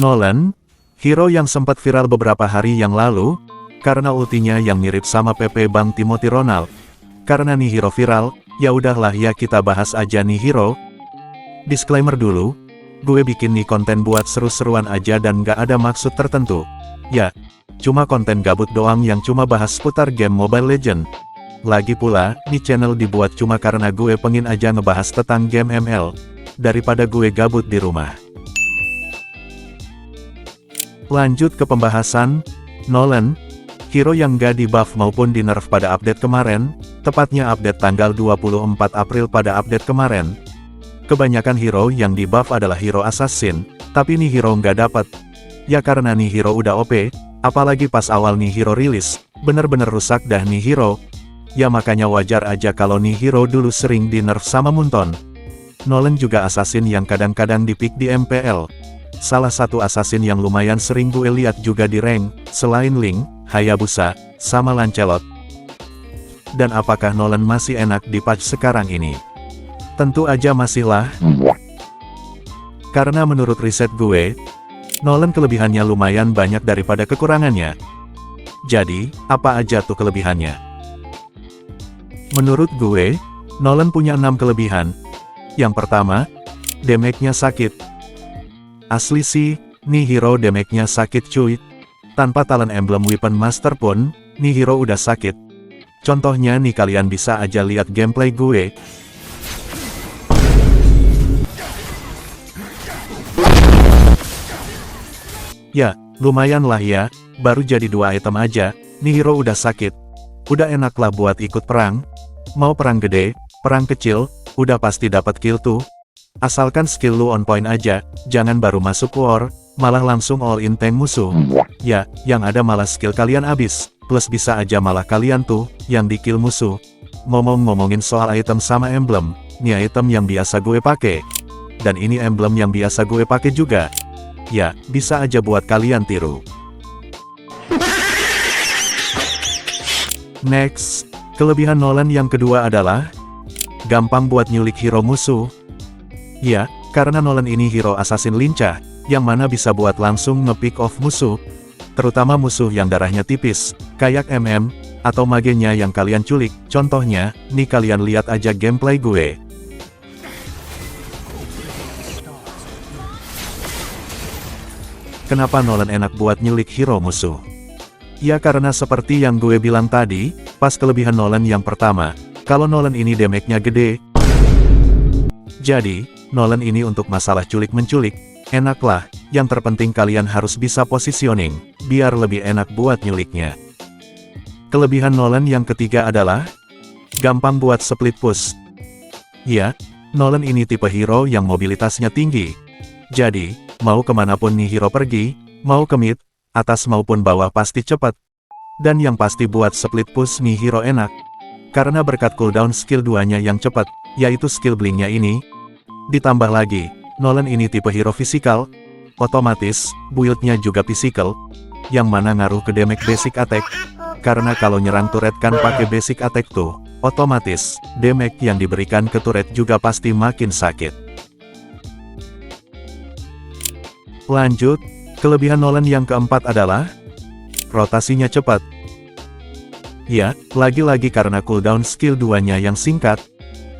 Nolan, hero yang sempat viral beberapa hari yang lalu, karena ultinya yang mirip sama PP Bang Timothy Ronald. Karena nih hero viral, ya udahlah ya kita bahas aja nih hero. Disclaimer dulu, gue bikin nih konten buat seru-seruan aja dan gak ada maksud tertentu. Ya, cuma konten gabut doang yang cuma bahas seputar game Mobile Legends. Lagi pula, nih channel dibuat cuma karena gue pengen aja ngebahas tentang game ML, daripada gue gabut di rumah. Lanjut ke pembahasan, Nolan, hero yang gak di buff maupun di nerf pada update kemarin, tepatnya update tanggal 24 April pada update kemarin. Kebanyakan hero yang di buff adalah hero assassin, tapi nih hero nggak dapet. Ya karena nih hero udah OP, apalagi pas awal nih hero rilis, bener-bener rusak dah nih hero. Ya makanya wajar aja kalau nih hero dulu sering di nerf sama Munton. Nolan juga assassin yang kadang-kadang di pick di MPL. Salah satu assassin yang lumayan sering gue lihat juga di rank, selain Link, Hayabusa, sama Lancelot. Dan apakah Nolan masih enak di patch sekarang ini? Tentu aja masih lah. Karena menurut riset gue, Nolan kelebihannya lumayan banyak daripada kekurangannya. Jadi, apa aja tuh kelebihannya? Menurut gue, Nolan punya 6 kelebihan. Yang pertama, damage-nya sakit. Asli sih, nih hero damage-nya sakit cuy. Tanpa talent emblem Weapon Master pun, nih hero udah sakit. Contohnya nih kalian bisa aja lihat gameplay gue. Ya, lumayan lah ya, baru jadi 2 item aja, nih hero udah sakit. Udah enak lah buat ikut perang. Mau perang gede, perang kecil, udah pasti dapat kill tuh. Asalkan skill lu on point aja, jangan baru masuk war, malah langsung all in tank musuh. Ya, yang ada malah skill kalian habis, plus bisa aja malah kalian tuh, yang di kill musuh. Ngomongin soal item sama emblem, nih item yang biasa gue pakai. Dan ini emblem yang biasa gue pakai juga. Ya, bisa aja buat kalian tiru. Next, kelebihan Nolan yang kedua adalah gampang buat nyulik hero musuh. Ya, karena Nolan ini hero assassin lincah, yang mana bisa buat langsung nge-pick off musuh. Terutama musuh yang darahnya tipis, kayak MM, atau magenya yang kalian culik. Contohnya, nih kalian lihat aja gameplay gue. Kenapa Nolan enak buat nyulik hero musuh? Ya karena seperti yang gue bilang tadi, pas kelebihan Nolan yang pertama, kalau Nolan ini damage-nya gede. Jadi, Nolan ini untuk masalah culik-menculik, enak lah, yang terpenting kalian harus bisa positioning, biar lebih enak buat nyuliknya. Kelebihan Nolan yang ketiga adalah, gampang buat split push. Ya, Nolan ini tipe hero yang mobilitasnya tinggi. Jadi, mau kemanapun nih hero pergi, mau ke mid, atas maupun bawah pasti cepat. Dan yang pasti buat split push nih hero enak. Karena berkat cooldown skill 2-nya yang cepat, yaitu skill blink-nya ini. Ditambah lagi, Nolan ini tipe hero fisikal, otomatis, build-nya juga physical, yang mana ngaruh ke damage basic attack. Karena kalau nyerang turret kan pakai basic attack tuh, otomatis, damage yang diberikan ke turret juga pasti makin sakit. Lanjut, kelebihan Nolan yang keempat adalah rotasinya cepat. Ya, lagi-lagi karena cooldown skill 2-nya yang singkat,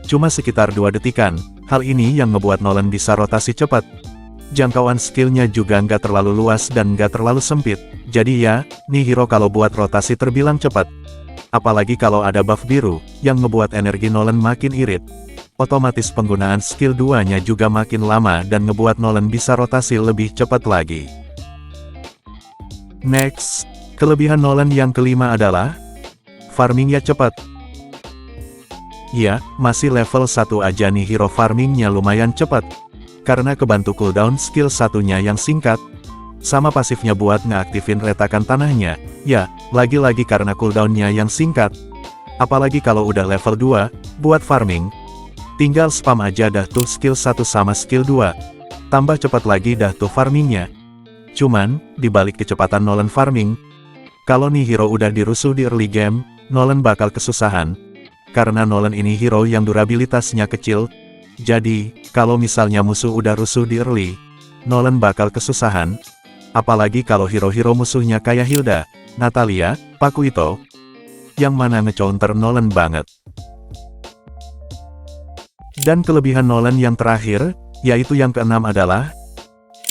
cuma sekitar 2 detikan, hal ini yang ngebuat Nolan bisa rotasi cepat. Jangkauan skillnya juga nggak terlalu luas dan nggak terlalu sempit, jadi ya, nih hero kalau buat rotasi terbilang cepat. Apalagi kalau ada buff biru, yang ngebuat energi Nolan makin irit. Otomatis penggunaan skill 2-nya juga makin lama dan ngebuat Nolan bisa rotasi lebih cepat lagi. Next, kelebihan Nolan yang kelima adalah farmingnya cepat. Ya, masih level 1 aja nih hero farmingnya lumayan cepat. Karena kebantu cooldown skill satunya yang singkat, sama pasifnya buat ngeaktifin retakan tanahnya. Ya, lagi-lagi karena cooldownnya yang singkat. Apalagi kalau udah level 2, buat farming, tinggal spam aja dah tuh skill 1 sama skill 2. Tambah cepat lagi dah tuh farmingnya. Cuman, dibalik kecepatan Nolan farming, kalau nih hero udah dirusuh di early game, Nolan bakal kesusahan. Karena Nolan ini hero yang durabilitasnya kecil. Jadi, kalau misalnya musuh udah rusuh di early, Nolan bakal kesusahan. Apalagi kalau hero-hero musuhnya kayak Hilda, Natalia, Pakuito, yang mana nge-counter Nolan banget. Dan kelebihan Nolan yang terakhir, yaitu yang keenam adalah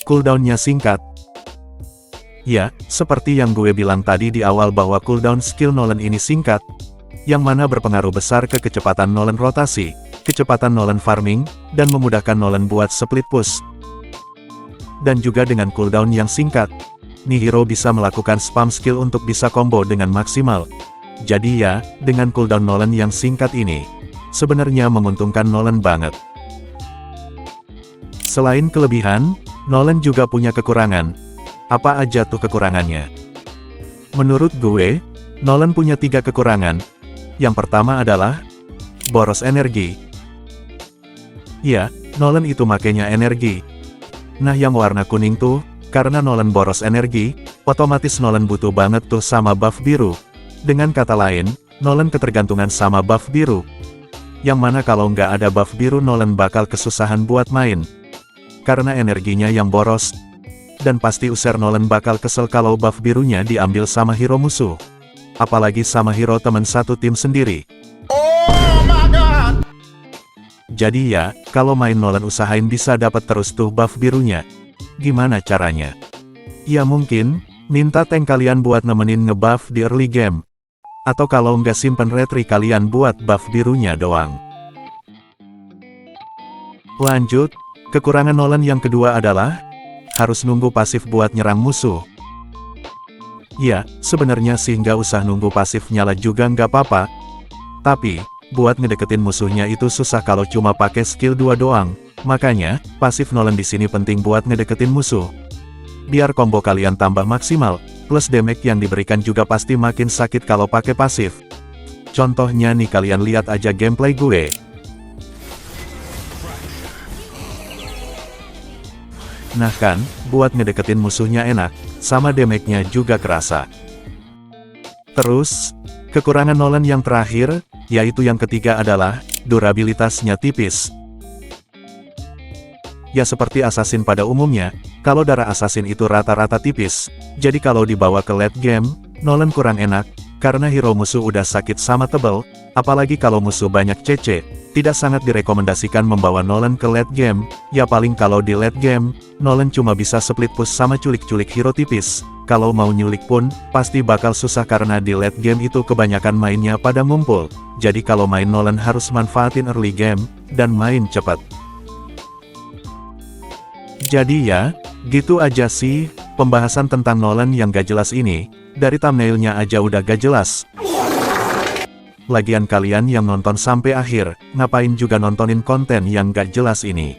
cooldown-nya singkat. Ya, seperti yang gue bilang tadi di awal bahwa cooldown skill Nolan ini singkat, yang mana berpengaruh besar ke kecepatan Nolan rotasi, kecepatan Nolan farming, dan memudahkan Nolan buat split push. Dan juga dengan cooldown yang singkat, nih hero bisa melakukan spam skill untuk bisa combo dengan maksimal. Jadi ya, dengan cooldown Nolan yang singkat ini, sebenarnya menguntungkan Nolan banget. Selain kelebihan, Nolan juga punya kekurangan. Apa aja tuh kekurangannya? Menurut gue, Nolan punya 3 kekurangan. Yang pertama adalah boros energi. Ya, Nolan itu makanya energi. Nah yang warna kuning tuh, karena Nolan boros energi, otomatis Nolan butuh banget tuh sama buff biru. Dengan kata lain, Nolan ketergantungan sama buff biru. Yang mana kalau nggak ada buff biru Nolan bakal kesusahan buat main. Karena energinya yang boros. Dan pasti user Nolan bakal kesel kalau buff birunya diambil sama hero musuh. Apalagi sama hero teman satu tim sendiri. Oh my God! Jadi ya, kalau main Nolan usahain bisa dapat terus tuh buff birunya. Gimana caranya? Ya mungkin, minta tank kalian buat nemenin ngebuff di early game. Atau kalau nggak simpen retri kalian buat buff birunya doang. Lanjut, kekurangan Nolan yang kedua adalah harus nunggu pasif buat nyerang musuh. Ya, sebenarnya sih nggak usah nunggu pasif nyala juga nggak apa-apa. Tapi, buat ngedeketin musuhnya itu susah kalau cuma pakai skill 2 doang. Makanya, pasif Nolan di sini penting buat ngedeketin musuh. Biar combo kalian tambah maksimal, plus damage yang diberikan juga pasti makin sakit kalau pakai pasif. Contohnya nih kalian lihat aja gameplay gue. Nah kan, buat ngedeketin musuhnya enak, sama damage-nya juga kerasa. Terus, kekurangan Nolan yang terakhir, yaitu yang ketiga adalah, durabilitasnya tipis. Ya seperti assassin pada umumnya, kalau darah assassin itu rata-rata tipis, jadi kalau dibawa ke late game, Nolan kurang enak, karena hero musuh udah sakit sama tebel, apalagi kalau musuh banyak CC. Tidak sangat direkomendasikan membawa Nolan ke late game, ya paling kalau di late game, Nolan cuma bisa split push sama culik-culik hero tipis. Kalau mau nyulik pun, pasti bakal susah karena di late game itu kebanyakan mainnya pada ngumpul. Jadi kalau main Nolan harus manfaatin early game, dan main cepat. Jadi ya, gitu aja sih, pembahasan tentang Nolan yang gak jelas ini, dari thumbnailnya aja udah gak jelas. Lagian kalian yang nonton sampai akhir, ngapain juga nontonin konten yang gak jelas ini?